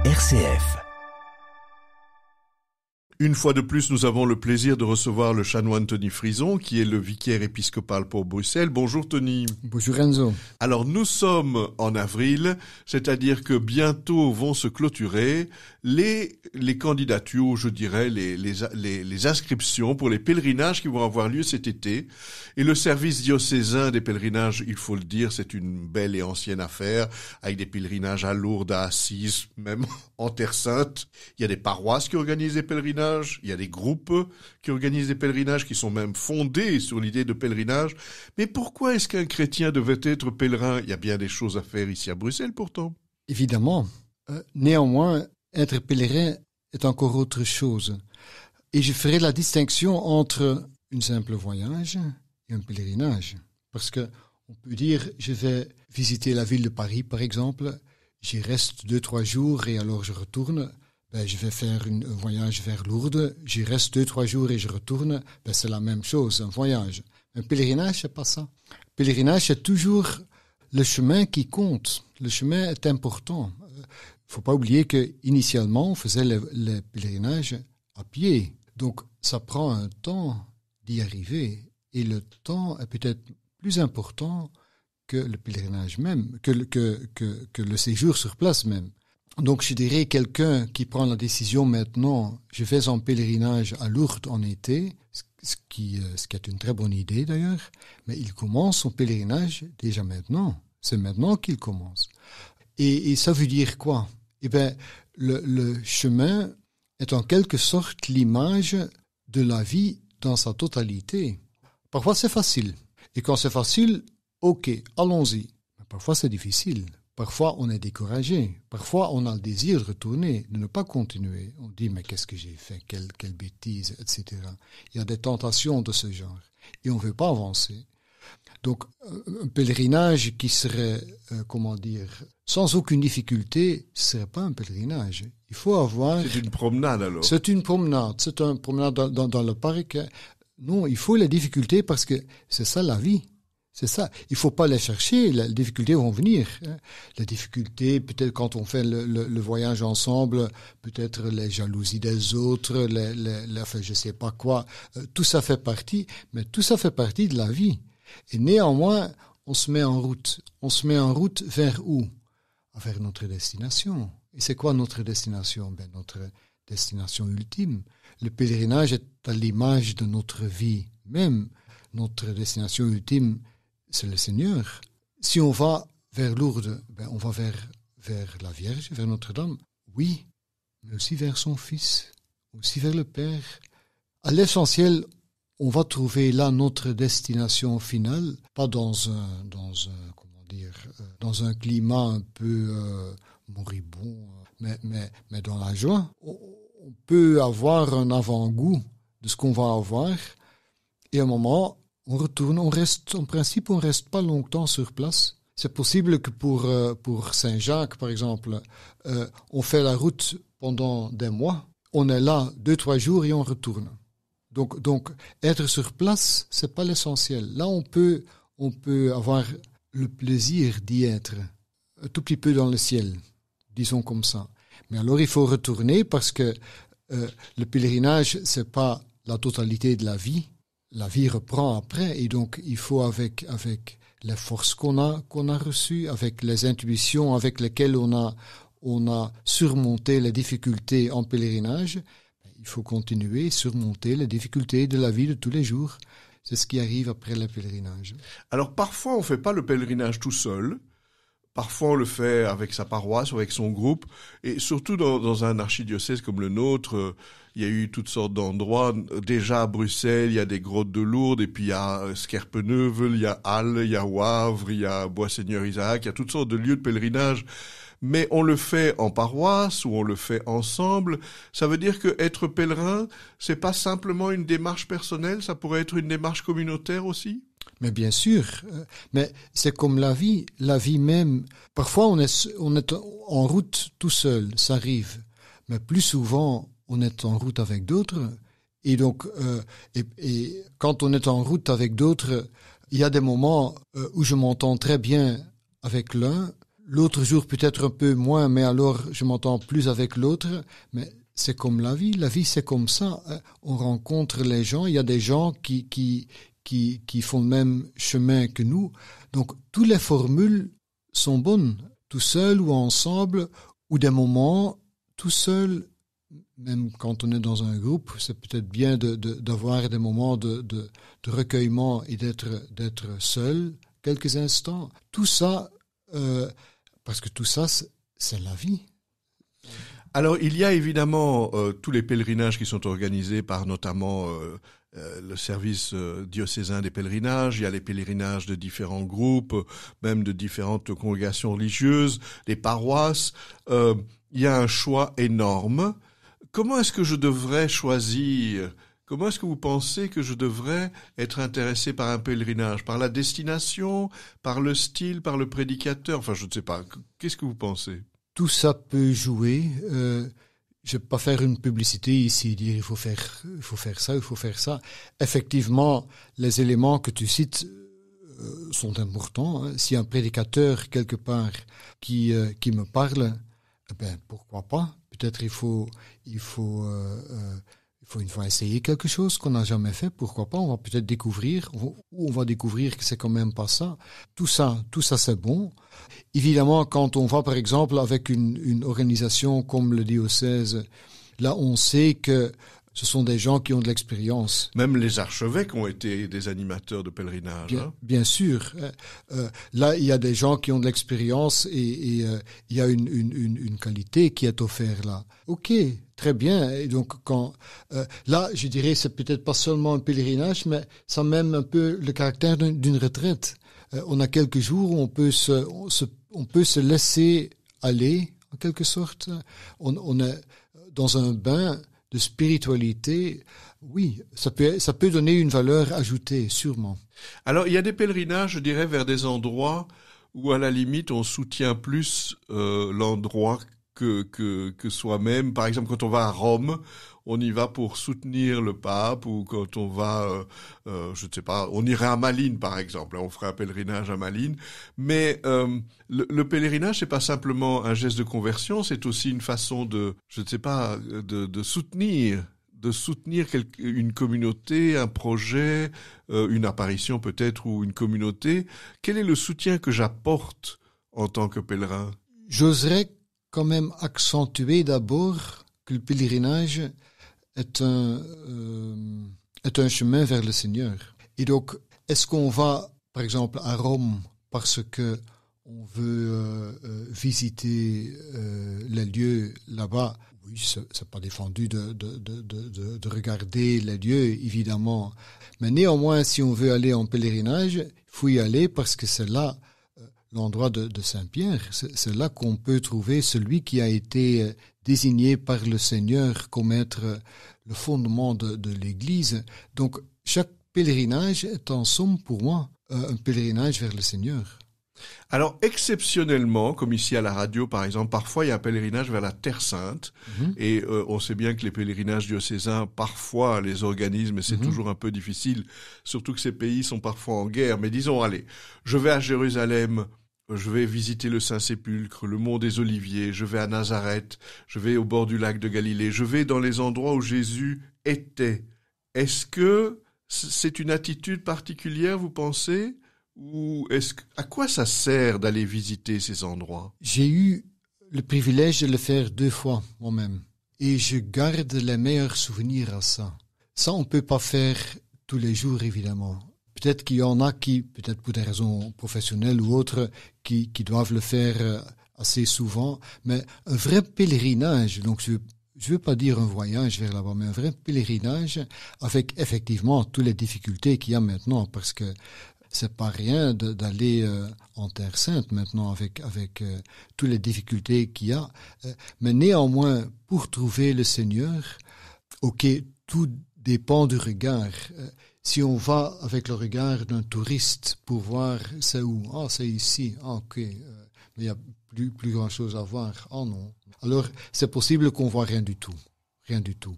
RCF. Une fois de plus, nous avons le plaisir de recevoir le chanoine Tony Frison, qui est le vicaire épiscopal pour Bruxelles. Bonjour Tony. Bonjour Renzo. Alors nous sommes en avril, c'est-à-dire que bientôt vont se clôturer les candidatures, je dirais, les inscriptions pour les pèlerinages qui vont avoir lieu cet été. Et le service diocésain des pèlerinages, il faut le dire, c'est une belle et ancienne affaire, avec des pèlerinages à Lourdes, à Assise, même en Terre Sainte. Il y a des paroisses qui organisent des pèlerinages. Il y a des groupes qui organisent des pèlerinages, qui sont même fondés sur l'idée de pèlerinage. Mais pourquoi est-ce qu'un chrétien devait être pèlerin ? Il y a bien des choses à faire ici à Bruxelles pourtant. Évidemment. Néanmoins, être pèlerin est encore autre chose. Et je ferai la distinction entre un simple voyage et un pèlerinage. Parce que on peut dire, je vais visiter la ville de Paris, par exemple, j'y reste 2-3 jours et alors je retourne. Je vais faire un voyage vers Lourdes, j'y reste 2-3 jours et je retourne, c'est la même chose, un voyage. Un pèlerinage, c'est pas ça. Pèlerinage, c'est toujours le chemin qui compte. Le chemin est important. Faut pas oublier que initialement, on faisait les pèlerinages à pied. Donc, ça prend un temps d'y arriver. Et le temps est peut-être plus important que le pèlerinage même, que le séjour sur place même. Donc, je dirais quelqu'un qui prend la décision maintenant, je vais en pèlerinage à Lourdes en été, ce qui est une très bonne idée d'ailleurs, mais il commence son pèlerinage déjà maintenant. C'est maintenant qu'il commence. Et ça veut dire quoi ? Le chemin est en quelque sorte l'image de la vie dans sa totalité. Parfois, c'est facile. Et quand c'est facile, ok, allons-y. Mais parfois, c'est difficile. Parfois, on est découragé. Parfois, on a le désir de retourner, de ne pas continuer. On dit, mais qu'est-ce que j'ai fait ? Quelle bêtise, etc. Il y a des tentations de ce genre. Et on ne veut pas avancer. Donc, un pèlerinage qui serait, sans aucune difficulté, ce ne serait pas un pèlerinage. Il faut avoir... C'est une promenade alors ? C'est une promenade. C'est une promenade dans le parc. Non, il faut les difficultés parce que c'est ça la vie. C'est ça. Il faut pas les chercher. Les difficultés vont venir. Les difficultés, peut-être quand on fait le voyage ensemble, peut-être les jalousies des autres, je sais pas quoi. Tout ça fait partie, mais tout ça fait partie de la vie. Et néanmoins, on se met en route. On se met en route vers où ? Vers notre destination. Et c'est quoi notre destination ? Notre destination ultime. Le pèlerinage est à l'image de notre vie même. Notre destination ultime, c'est le Seigneur. Si on va vers Lourdes, on va vers la Vierge, vers Notre-Dame. Oui, mais aussi vers son Fils, aussi vers le Père. À l'essentiel, on va trouver là notre destination finale, pas dans un climat un peu moribond, mais dans la joie. On peut avoir un avant-goût de ce qu'on va avoir, et à un moment, on retourne, on reste pas longtemps sur place. C'est possible que pour Saint-Jacques, par exemple, on fait la route pendant des mois. On est là 2-3 jours et on retourne. Donc, être sur place, c'est pas l'essentiel. Là, on peut avoir le plaisir d'y être, un tout petit peu dans le ciel, disons comme ça. Mais alors, il faut retourner parce que le pèlerinage, c'est pas la totalité de la vie. La vie reprend après, et donc il faut avec les forces qu'on a reçues, avec les intuitions avec lesquelles on a surmonté les difficultés en pèlerinage, il faut continuer, surmonter les difficultés de la vie de tous les jours. C'est ce qui arrive après le pèlerinage. Alors parfois on fait pas le pèlerinage tout seul. Parfois, on le fait avec sa paroisse ou avec son groupe. Et surtout dans un archidiocèse comme le nôtre, il y a eu toutes sortes d'endroits. Déjà à Bruxelles, il y a des grottes de Lourdes, et puis il y a Scherpenheuvel, il y a Halle, il y a Wavre, il y a Bois-Seigneur-Isaac, il y a toutes sortes de lieux de pèlerinage. Mais on le fait en paroisse ou on le fait ensemble. Ça veut dire que être pèlerin, c'est pas simplement une démarche personnelle, ça pourrait être une démarche communautaire aussi ? Mais bien sûr, mais c'est comme la vie même. Parfois on est en route tout seul, ça arrive. Mais plus souvent, on est en route avec d'autres. Et donc, et quand on est en route avec d'autres, il y a des moments où je m'entends très bien avec l'un, L'autre jour, peut-être un peu moins, mais alors je m'entends plus avec l'autre. Mais c'est comme la vie. La vie, c'est comme ça. On rencontre les gens. Il y a des gens qui font le même chemin que nous. Donc, toutes les formules sont bonnes, tout seul ou ensemble, ou des moments tout seul. Même quand on est dans un groupe, c'est peut-être bien d'avoir des moments de recueillement et d'être seul quelques instants. Tout ça, parce que tout ça, c'est la vie. Alors, il y a évidemment tous les pèlerinages qui sont organisés par notamment le service diocésain des pèlerinages. Il y a les pèlerinages de différents groupes, même de différentes congrégations religieuses, les paroisses. Il y a un choix énorme. Comment est-ce que je devrais choisir? Comment est-ce que vous pensez que je devrais être intéressé par un pèlerinage? Par la destination, par le style, par le prédicateur? Enfin, je ne sais pas. Qu'est-ce que vous pensez? Tout ça peut jouer. Je ne vais pas faire une publicité ici, dire il faut faire ça, il faut faire ça. Effectivement, les éléments que tu cites sont importants. Hein. Si un prédicateur quelque part qui me parle, ben pourquoi pas? Peut-être il faut une fois essayer quelque chose qu'on n'a jamais fait. Pourquoi pas? On va peut-être découvrir, ou on va découvrir que c'est quand même pas ça. Tout ça, c'est bon. Évidemment, quand on va, par exemple, avec une organisation comme le diocèse, là, on sait que ce sont des gens qui ont de l'expérience. Même les archevêques ont été des animateurs de pèlerinage. Bien sûr. Là, il y a des gens qui ont de l'expérience et il y a une qualité qui est offerte là. Ok, très bien. Et donc, là, je dirais, c'est peut-être pas seulement un pèlerinage, mais ça a même un peu le caractère d'une retraite. On a quelques jours où on peut se laisser aller, en quelque sorte. On est dans un bain de spiritualité, oui, ça peut donner une valeur ajoutée, sûrement. Alors, il y a des pèlerinages, je dirais, vers des endroits où, à la limite, on soutient plus l'endroit que soi-même. Par exemple, quand on va à Rome, on y va pour soutenir le pape, ou quand on va, je ne sais pas, on irait à Malines, par exemple. On ferait un pèlerinage à Malines. Mais le pèlerinage, c'est pas simplement un geste de conversion, c'est aussi une façon de, je ne sais pas, de soutenir une communauté, un projet, une apparition peut-être, ou une communauté. Quel est le soutien que j'apporte en tant que pèlerin? J'oserais quand même accentuer d'abord que le pèlerinage est un chemin vers le Seigneur. Et donc, est-ce qu'on va, par exemple, à Rome parce que on veut visiter les lieux là-bas? Oui, c'est pas défendu de regarder les lieux, évidemment. Mais néanmoins, si on veut aller en pèlerinage, il faut y aller parce que c'est là l'endroit de Saint-Pierre. C'est là qu'on peut trouver celui qui a été désigné par le Seigneur comme être le fondement de l'Église. Donc, chaque pèlerinage est en somme, pour moi, un pèlerinage vers le Seigneur. Alors, exceptionnellement, comme ici à la radio, par exemple, parfois il y a un pèlerinage vers la Terre Sainte. Et on sait bien que les pèlerinages diocésains, parfois, les organisent, mais c'est toujours un peu difficile, surtout que ces pays sont parfois en guerre. Mais disons, allez, je vais à Jérusalem, je vais visiter le Saint-Sépulcre, le mont des Oliviers, je vais à Nazareth, je vais au bord du lac de Galilée, je vais dans les endroits où Jésus était. Est-ce que c'est une attitude particulière, vous pensez? Ou à quoi ça sert d'aller visiter ces endroits? J'ai eu le privilège de le faire 2 fois moi-même. Et je garde les meilleurs souvenirs à ça. Ça, on peut pas faire tous les jours, évidemment. Peut-être qu'il y en a qui, peut-être pour des raisons professionnelles ou autres, qui doivent le faire assez souvent. Mais un vrai pèlerinage, donc je veux pas dire un voyage vers là-bas, mais un vrai pèlerinage avec effectivement toutes les difficultés qu'il y a maintenant, parce que c'est pas rien d'aller en Terre Sainte maintenant avec toutes les difficultés qu'il y a. Mais néanmoins, pour trouver le Seigneur, ok, tout dépend du regard. Si on va avec le regard d'un touriste pour voir c'est où, c'est ici, ok, mais il y a plus grand chose à voir, non. Alors c'est possible qu'on voit rien du tout.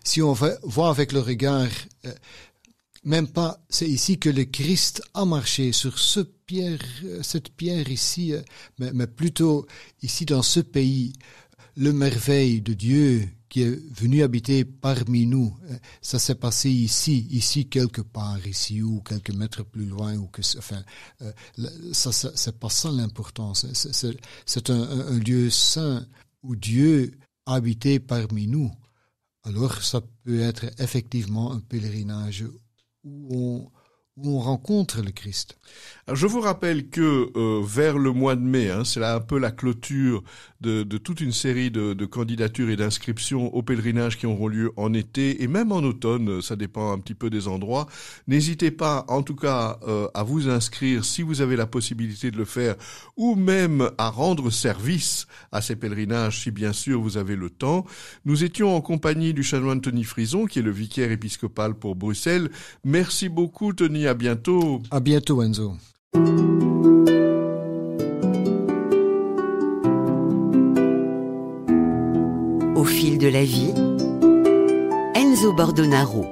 Si on voit avec le regard Même pas, c'est ici que le Christ a marché sur cette pierre ici, mais plutôt ici dans ce pays, le merveille de Dieu qui est venu habiter parmi nous. Ça s'est passé ici quelque part, ici ou quelques mètres plus loin, ou que, enfin, ça c'est pas ça l'importance. C'est un lieu saint où Dieu a habité parmi nous. Alors ça peut être effectivement un pèlerinage où on rencontre le Christ. Alors, je vous rappelle que vers le mois de mai, c'est là un peu la clôture de toute une série de candidatures et d'inscriptions aux pèlerinages qui auront lieu en été et même en automne, ça dépend un petit peu des endroits. N'hésitez pas en tout cas à vous inscrire si vous avez la possibilité de le faire ou même à rendre service à ces pèlerinages si bien sûr vous avez le temps. Nous étions en compagnie du chanoine Tony Frison qui est le vicaire épiscopal pour Bruxelles. Merci beaucoup Tony, à bientôt. À bientôt Enzo. Au fil de la vie, Enzo Bordonaro.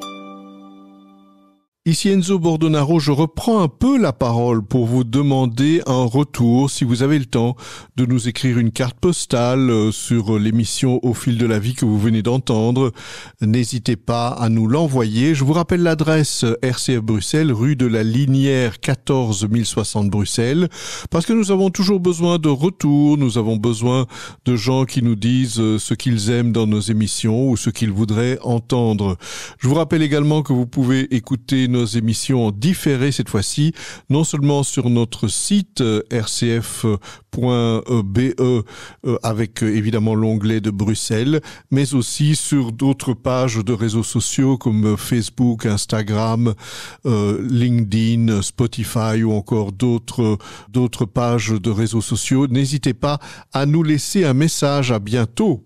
Ici Enzo Bordonaro, je reprends un peu la parole pour vous demander un retour, si vous avez le temps, de nous écrire une carte postale sur l'émission Au fil de la vie que vous venez d'entendre. N'hésitez pas à nous l'envoyer. Je vous rappelle l'adresse RCF Bruxelles, rue de la Linière 14 1060 Bruxelles, parce que nous avons toujours besoin de retours, nous avons besoin de gens qui nous disent ce qu'ils aiment dans nos émissions ou ce qu'ils voudraient entendre. Je vous rappelle également que vous pouvez écouter nos émissions différées cette fois-ci, non seulement sur notre site rcf.be avec évidemment l'onglet de Bruxelles, mais aussi sur d'autres pages de réseaux sociaux comme Facebook, Instagram, LinkedIn, Spotify ou encore d'autres pages de réseaux sociaux. N'hésitez pas à nous laisser un message. À bientôt.